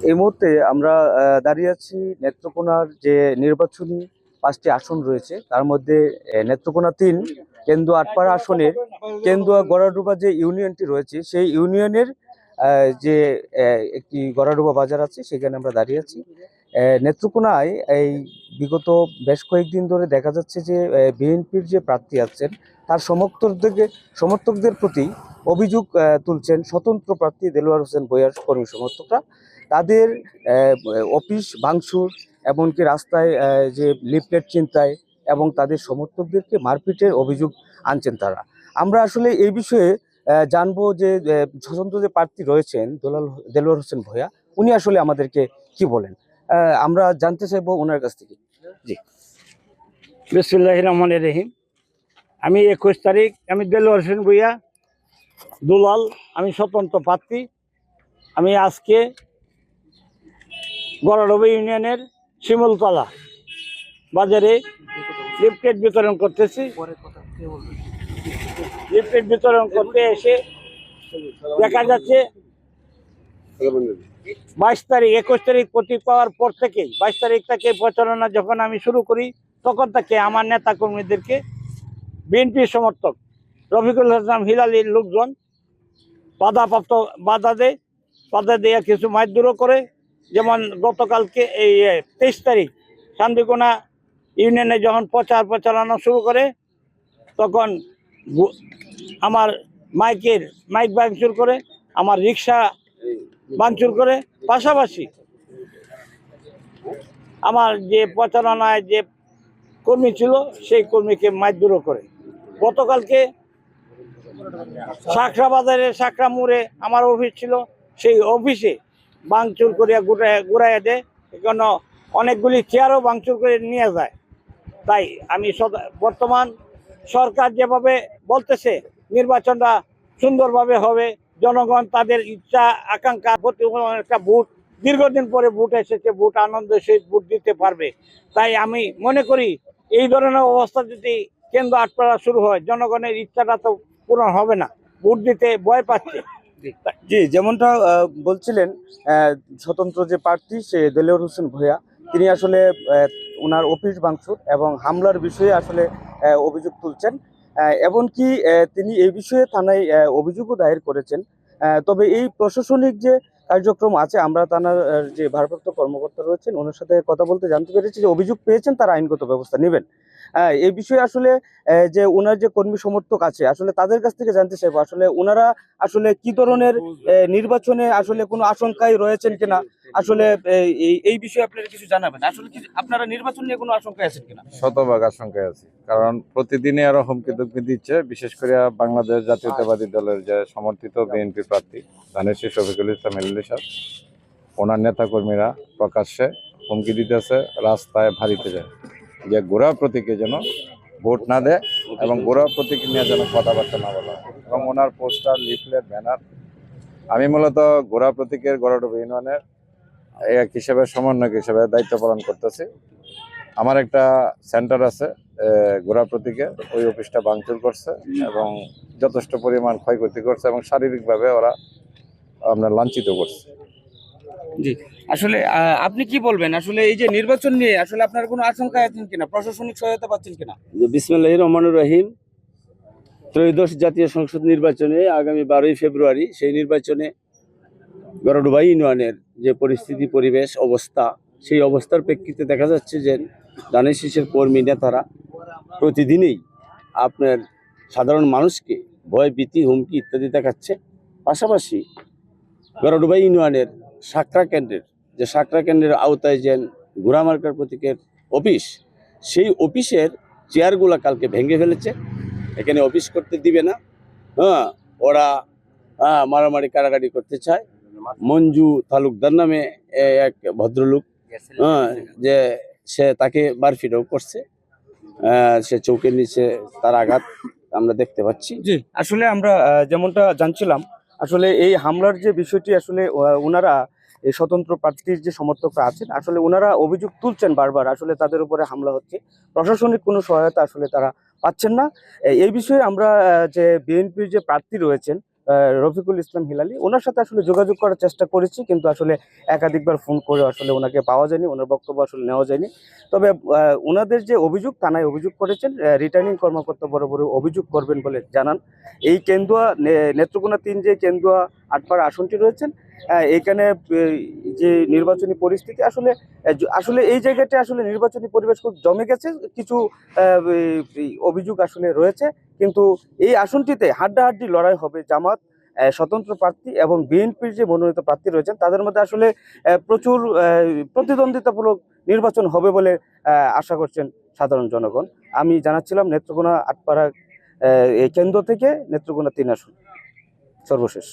এই মুহূর্তে আমরা দাঁড়িয়ে আছি নেত্রকোনার যে নির্বাচনী 5টি আসন রয়েছে, তার মধ্যে নেত্রকোনা 3 কেন্দুয়া আটপাড়া আসনের কেন্দুয়া গড়াডুবা যে ইউনিয়নটি রয়েছে, সেই ইউনিয়নের যে একটি গড়াডুবা বাজার আছে, সেখানে আমরা দাঁড়িয়ে আছি। নেত্রকোনায় এই বিগত বেশ কয়েকদিন ধরে দেখা যাচ্ছে যে বিএনপির যে প্রার্থী আছেন, তার সমর্থকদের প্রতি অভিযোগ তুলছেন স্বতন্ত্র প্রার্থী দেলোয়ার হোসেন ভূঁইয়ার কর্মী সমর্থকরা। তাদের অফিস ভাঙচুর, এমনকি রাস্তায় যে লিফলেট ছিনতাই এবং তাদের সমর্থকদেরকে মারপিটের অভিযোগ আনছেন তারা। আমরা আসলে এই বিষয়ে জানবো যে স্বতন্ত্র যে প্রার্থী রয়েছেন দেলোয়ার হোসেন ভূঁইয়া, উনি আসলে আমাদেরকে কি বলেন, আমরা জানতে চাইবো ওনার কাছ থেকে। জি, বিসমিল্লাহির রহমানির রহিম। আমি 21 তারিখ, আমি দেলোয়ার হোসেন ভূঁইয়া দুলাল, আমি স্বতন্ত্র প্রার্থী। আমি আজকে গড়াডুবা ইউনিয়নের শিমুলতলা বাজারে লিফলেট বিতরণ করতেছি। লিফলেট বিতরণ করতে এসে দেখা যাচ্ছে 22 তারিখ 21 তারিখ প্রতীক পাওয়ার পর থেকেই 22 তারিখ থেকে প্রচারণা যখন আমি শুরু করি, তখন থেকে আমার নেতা কর্মীদেরকে বিএনপি সমর্থক রফিকুল হাসান হিলালির লোকজন বাধা দিয়ে কিছু মারধরও করে। যেমন গতকালকে এই 23 তারিখ শান্তিকোনা ইউনিয়নে যখন প্রচারণা শুরু করে, তখন আমার মাইক ভাঙচুর করে, আমার রিক্সা ভাঙচুর করে, পাশাপাশি আমার যে প্রচারণায় যে কর্মী ছিল সেই কর্মীকে মারধরও করে। গতকালকে সাকরা বাজারে সাকরা মোড়ে আমার অফিস ছিল, সেই অফিসে ভাঙচুর করিয়া ঘুরাইয়া দেয়, এখানে অনেকগুলি চেয়ারও ভাঙচুর করে নিয়ে যায়। তাই আমি বর্তমান সরকার যেভাবে বলতেছে নির্বাচনটা সুন্দরভাবে হবে, জনগণ তাদের ইচ্ছা আকাঙ্ক্ষা একটা ভোট, দীর্ঘদিন পরে ভোট এসেছে, ভোট আনন্দের সহিত ভোট দিতে পারবে। তাই আমি মনে করি এই ধরনের অবস্থা যদি কেন্দ্র আটপাড়া শুরু হয়, জনগণের ইচ্ছাটা তো পূরণ হবে না, ভোট দিতে ভয় পাচ্ছে। জি, যেমনটা বলছিলেন, স্বতন্ত্র যে প্রার্থী সে দেলোয়ার হোসেন ভূঁইয়া, তিনি আসলে ওনার অফিস ভাঙচুর এবং হামলার বিষয়ে আসলে অভিযোগ তুলছেন। এমনকি তিনি এই বিষয়ে থানায় অভিযোগও দায়ের করেছেন। তবে এই প্রশাসনিক যে কার্যক্রম আছে, আমরা থানার যে ভারপ্রাপ্ত কর্মকর্তা রয়েছেন ওনার সাথে কথা বলতে জানতে পেরেছি যে অভিযোগ পেয়েছেন, তারা আইনগত ব্যবস্থা নেবেন। এই বিষয়ে আসলে যে ওনার যে কর্মী সমর্থক আছে, আসলে তাদের কাছ থেকে জানতে চাইবো আসলে ওনারা আসলে কি ধরনের নির্বাচনে আসলে কোনো আশঙ্কায় রয়েছেন কিনা, আসলে এই বিষয়ে আপনারা কিছু জানাবেন। আসলে কি আপনারা নির্বাচন নিয়ে কোনো আশঙ্কায় আছেন কিনা? শতভাগ আশঙ্কায় আছি, কারণ প্রতিদিনই আরো হুমকি দুমকি দিচ্ছে। বিশেষ করে বাংলাদেশ জাতীয়তাবাদী দলের যে সমর্থিত বিএনপি প্রার্থী ধানেশ্বর শফিকুল ইসলাম এলএলবি সাহেব, ওনার নেতা কর্মীরা প্রকাশ্যে হুমকি দিতেছে, রাস্তায় ভারিতে যায় যে গোড়া প্রতীকে যেন ভোট না দেয় এবং গোড়া প্রতীক নিয়ে যেন কথাবার্তা না বলা হয়। এবং ওনার পোস্টার, লিফলেট, ব্যানার, আমি মূলত গোড়া প্রতীকের গড়াডুবা ইউনিয়নের এক হিসেবে সমন্বয়ক হিসেবে দায়িত্ব পালন করতেছি। আমার একটা সেন্টার আছে গোড়া প্রতীকে, ওই অফিসটা ভাঙচুর করছে এবং যথেষ্ট পরিমাণ ক্ষয়ক্ষতি করছে এবং শারীরিকভাবে ওরা আপনার লাঞ্ছিত করছে। জি, আসলে আপনি কি বলবেন, আসলে এই যে নির্বাচন নিয়ে আসলে আপনার কোনো আশঙ্কায় আছেন কিনা, প্রশাসনিক সহায়তা পাচ্ছেন কিনা? বিসমিল্লাহির রহমানির রহিম। ত্রয়োদশ জাতীয় সংসদ নির্বাচনে আগামী 12ই ফেব্রুয়ারি, সেই নির্বাচনে গড়াডুবা ইউনিয়নের যে পরিস্থিতি, পরিবেশ, অবস্থা, সেই অবস্থার প্রেক্ষিতে দেখা যাচ্ছে যে ধানের শীষের কর্মী নেতারা প্রতিদিনই আপনার সাধারণ মানুষকে ভয়, ভীতি, হুমকি ইত্যাদি দেখাচ্ছে। পাশাপাশি গড়াডুবা ইউনিয়নের সাকরা কেন্দ্রের আওতায় যে ঘোড়ামার্কার প্রতীকের অফিস, সেই অফিসের চেয়ারগুলো কালকে ভেঙে ফেলেছে, এখানে অফিস করতে দিবে না। ওরা মারামারি কারাকারি করতে চায়। মঞ্জু তালুকদার নামে এক ভদ্রলোক, যে সে তাকে মারপিটও করছে, সে চৌকের নিচে তার আঘাত আমরা দেখতে পাচ্ছি। জি, আসলে আমরা যেমনটা জানছিলাম, আসলে এই হামলার যে বিষয়টি, আসলে ওনারা এই স্বতন্ত্র প্রার্থীর যে সমর্থকরা আছেন, আসলে ওনারা অভিযোগ তুলছেন বারবার, আসলে তাদের উপরে হামলা হচ্ছে, প্রশাসনিক কোনো সহায়তা আসলে তারা পাচ্ছেন না। এই বিষয়ে আমরা যে বিএনপির যে প্রার্থী রয়েছেন রফিকুল ইসলাম হিলালি, ওনার সাথে আসলে যোগাযোগ করার চেষ্টা করেছি, কিন্তু আসলে একাধিকবার ফোন করে আসলে ওনাকে পাওয়া যায়নি, ওনার বক্তব্য আসলে নেওয়া যায়নি। তবে ওনাদের যে অভিযোগ, থানায় অভিযোগ করেছেন, রিটার্নিং কর্মকর্তা বরাবর অভিযোগ করবেন বলে জানান। এই কেন্দুয়া নেত্রকোনা 3 যে কেন্দুয়া আটপাড়া আসনটি রয়েছেন, এখানে যে নির্বাচনী পরিস্থিতি আসলে আসলে এই জায়গাটা আসলে নির্বাচনী পরিবেশ খুব জমে গেছে, কিছু এই অভিযোগ আসলে রয়েছে, কিন্তু এই আসনটিতে হাড্ডাহাড্ডি লড়াই হবে জামাত, স্বতন্ত্র প্রার্থী এবং বিএনপির যে মনোনীত প্রার্থী রয়েছেন তাদের মধ্যে আসলে প্রচুর প্রতিদ্বন্দ্বিতামূলক নির্বাচন হবে বলে আশা করছেন সাধারণ জনগণ। আমি জানাচ্ছিলাম নেত্রকোনা আটপাড়া এই কেন্দ্র থেকে নেত্রকোনা 3 আসন সর্বশেষ।